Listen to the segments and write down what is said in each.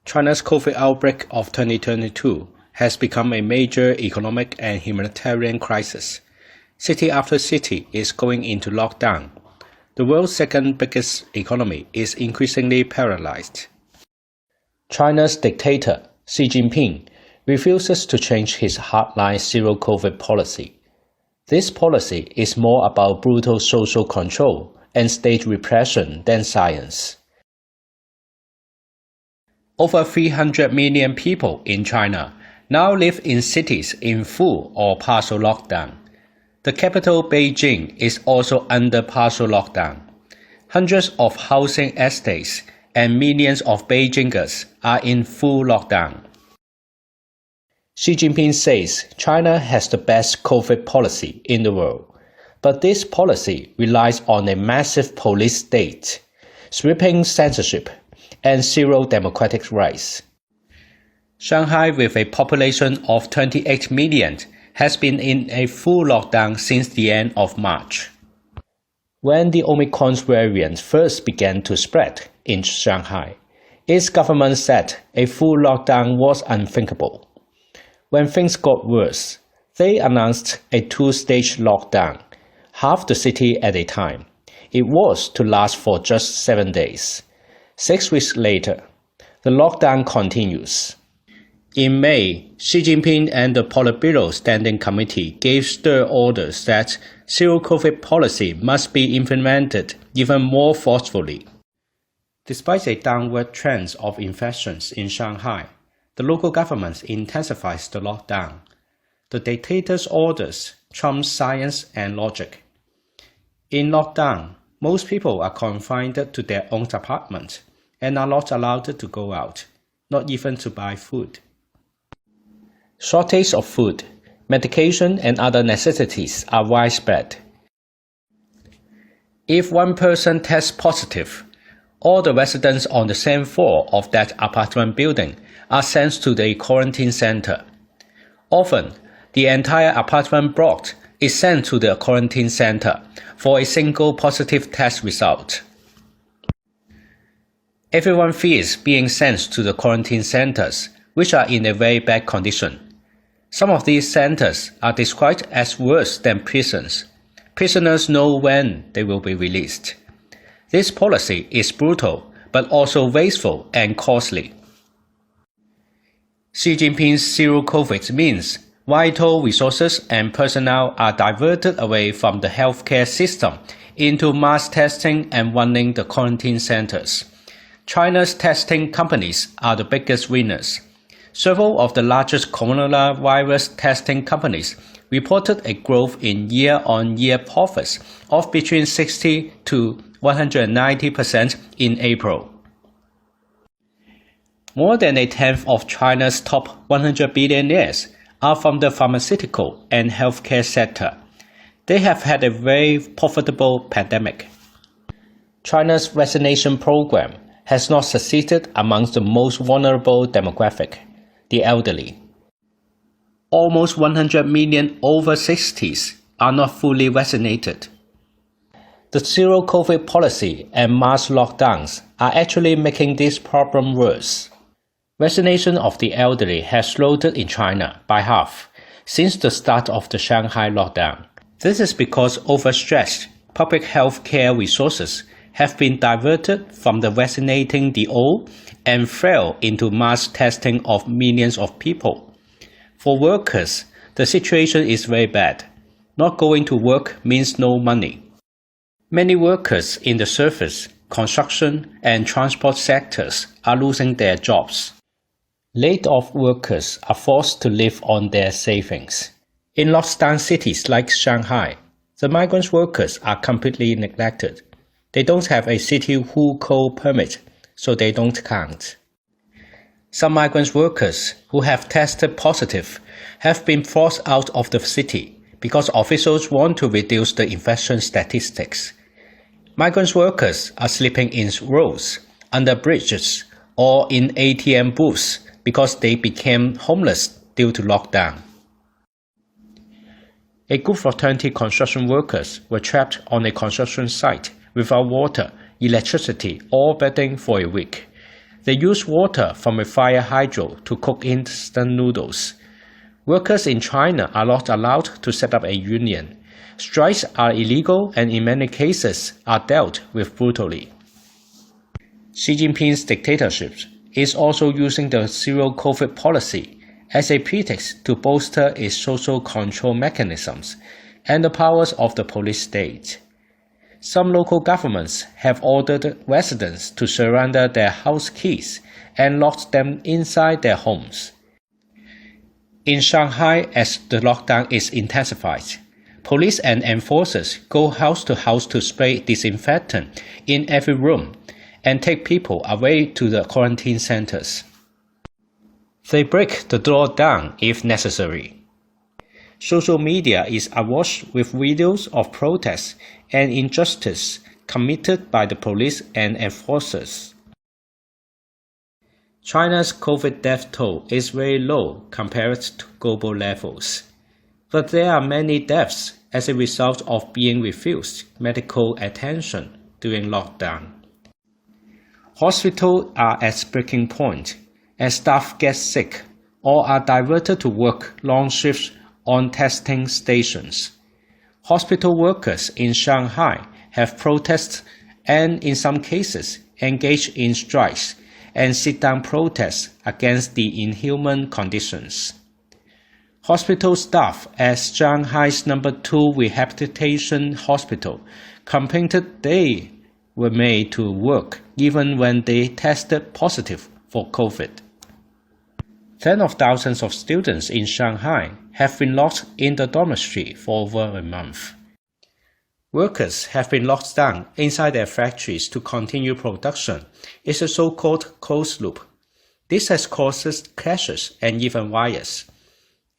China's COVID outbreak of 2022 has become a major economic and humanitarian crisis. City after city is going into lockdown. The world's second biggest economy is increasingly paralyzed. China's dictator, Xi Jinping, refuses to change his hardline zero-COVID policy. This policy is more about brutal social control and state repression than science. Over 300 million people in China now live in cities in full or partial lockdown. The capital, Beijing, is also under partial lockdown. Hundreds of housing estates and millions of Beijingers are in full lockdown. Xi Jinping says China has the best COVID policy in the world, but this policy relies on a massive police state, sweeping censorship, and zero democratic rights. Shanghai, with a population of 28 million, has been in a full lockdown since the end of March. When the Omicron variant first began to spread in Shanghai, its government said a full lockdown was unthinkable. When things got worse, they announced a two-stage lockdown, half the city at a time. It was to last for just 7 days. 6 weeks later, the lockdown continues. In May, Xi Jinping and the Politburo Standing Committee gave stern orders that zero-COVID policy must be implemented even more forcefully. Despite a downward trend of infections in Shanghai, the local government intensifies the lockdown. The dictator's orders trump science and logic. In lockdown, most people are confined to their own apartment and are not allowed to go out, not even to buy food. Shortage of food, medication and other necessities are widespread. If one person tests positive, all the residents on the same floor of that apartment building are sent to the quarantine center. Often, the entire apartment block is sent to the quarantine center for a single positive test result. Everyone fears being sent to the quarantine centers, which are in a very bad condition. Some of these centers are described as worse than prisons. Prisoners know when they will be released. This policy is brutal, but also wasteful and costly. Xi Jinping's zero-COVID means vital resources and personnel are diverted away from the healthcare system into mass testing and running the quarantine centers. China's testing companies are the biggest winners. Several of the largest coronavirus testing companies reported a growth in year-on-year profits of between 60 to 190% in April. More than a tenth of China's top 100 billionaires are from the pharmaceutical and healthcare sector. They have had a very profitable pandemic. China's vaccination program has not succeeded amongst the most vulnerable demographic, the elderly. Almost 100 million over 60s are not fully vaccinated. The zero-COVID policy and mass lockdowns are actually making this problem worse. Vaccination of the elderly has slowed in China by half since the start of the Shanghai lockdown. This is because overstretched public health care resources have been diverted from the vaccinating the old and fell into mass testing of millions of people. For workers, the situation is very bad. Not going to work means no money. Many workers in the service, construction, and transport sectors are losing their jobs. Laid-off workers are forced to live on their savings. In lockdown cities like Shanghai, the migrant workers are completely neglected. They don't have a city hukou permit, so they don't count. Some migrant workers who have tested positive have been forced out of the city because officials want to reduce the infection statistics. Migrant workers are sleeping in roads, under bridges, or in ATM booths because they became homeless due to lockdown. A group of 20 construction workers were trapped on a construction site without water, electricity, or bedding for a week. They use water from a fire hydro to cook instant noodles. Workers in China are not allowed to set up a union. Strikes are illegal and in many cases are dealt with brutally. Xi Jinping's dictatorship is also using the zero-COVID policy as a pretext to bolster its social control mechanisms and the powers of the police state. Some local governments have ordered residents to surrender their house keys and lock them inside their homes. In Shanghai, as the lockdown is intensified, police and enforcers go house to house to spray disinfectant in every room and take people away to the quarantine centers. They break the door down if necessary. Social media is awash with videos of protests and injustice committed by the police and enforcers. China's COVID death toll is very low compared to global levels, but there are many deaths as a result of being refused medical attention during lockdown. Hospitals are at breaking point as staff get sick or are diverted to work long shifts on testing stations. Hospital workers in Shanghai have protested and in some cases engaged in strikes and sit-down protests against the inhuman conditions. Hospital staff at Shanghai's number 2 rehabilitation hospital complained they were made to work even when they tested positive for COVID. Tens of thousands of students in Shanghai have been locked in the dormitory for over a month. Workers have been locked down inside their factories to continue production. It's a so-called closed loop. This has caused clashes and even riots.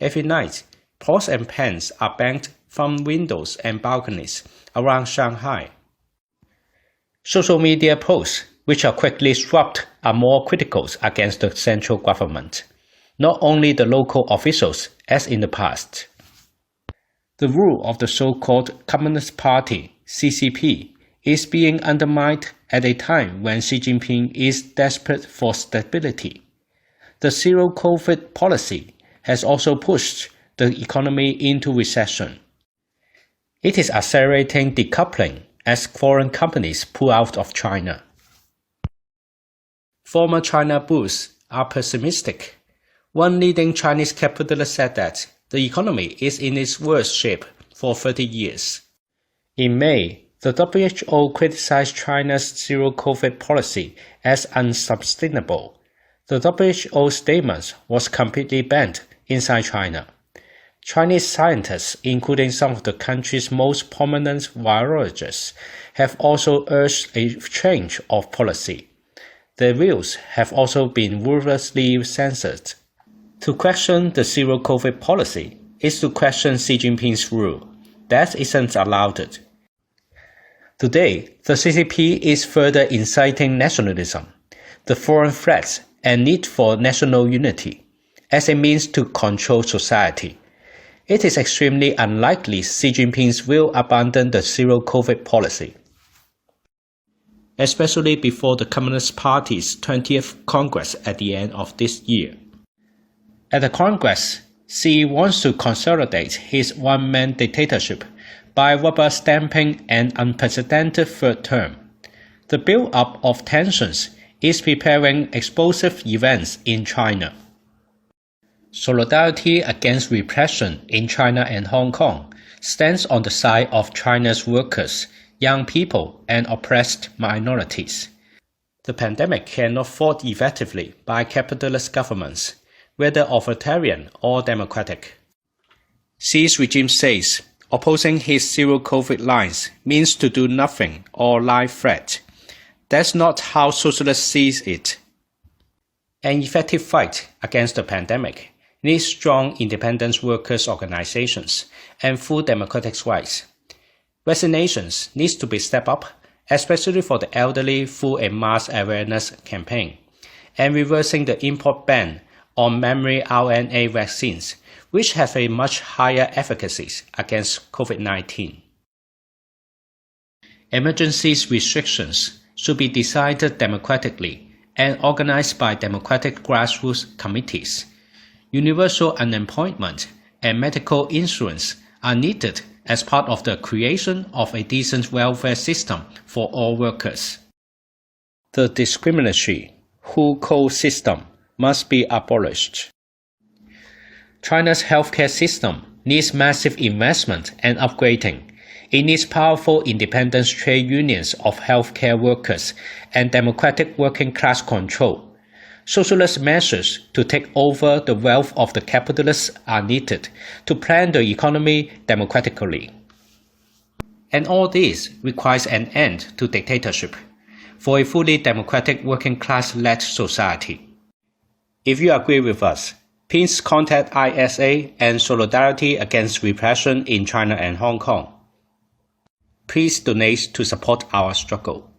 Every night, pots and pans are banged from windows and balconies around Shanghai. Social media posts, which are quickly swapped, are more critical against the central government, not only the local officials as in the past. The rule of the so-called Communist Party, CCP, is being undermined at a time when Xi Jinping is desperate for stability. The zero-COVID policy has also pushed the economy into recession. It is accelerating decoupling as foreign companies pull out of China. Former China bulls are pessimistic. One leading Chinese capitalist said that the economy is in its worst shape for 30 years. In May, the WHO criticized China's zero-COVID policy as unsustainable. The WHO statement was completely banned inside China. Chinese scientists, including some of the country's most prominent virologists, have also urged a change of policy. Their views have also been ruthlessly censored. To question the zero-COVID policy is to question Xi Jinping's rule. That isn't allowed. Today, the CCP is further inciting nationalism, the foreign threats and need for national unity, as a means to control society. It is extremely unlikely Xi Jinping will abandon the zero-COVID policy, especially before the Communist Party's 20th Congress at the end of this year. At the Congress, Xi wants to consolidate his one-man dictatorship by rubber-stamping an unprecedented third term. The build-up of tensions is preparing explosive events in China. Solidarity against repression in China and Hong Kong stands on the side of China's workers, young people, and oppressed minorities. The pandemic cannot fought effectively by capitalist governments, whether authoritarian or democratic. Xi's regime says opposing his zero-COVID lines means to do nothing or lie flat. That's not how socialists see it. An effective fight against the pandemic needs strong independent workers' organizations and full democratic rights. Vaccinations needs to be stepped up, especially for the elderly through a mass awareness campaign, and reversing the import ban on mRNA vaccines, which have a much higher efficacy against COVID-19. Emergency restrictions should be decided democratically and organized by democratic grassroots committees. Universal unemployment and medical insurance are needed as part of the creation of a decent welfare system for all workers. The discriminatory who-co system must be abolished. China's healthcare system needs massive investment and upgrading. It needs powerful independent trade unions of healthcare workers and democratic working class control. Socialist measures to take over the wealth of the capitalists are needed to plan the economy democratically. And all this requires an end to dictatorship for a fully democratic working class-led society. If you agree with us, please contact ISA and Solidarity Against Repression in China and Hong Kong. Please donate to support our struggle.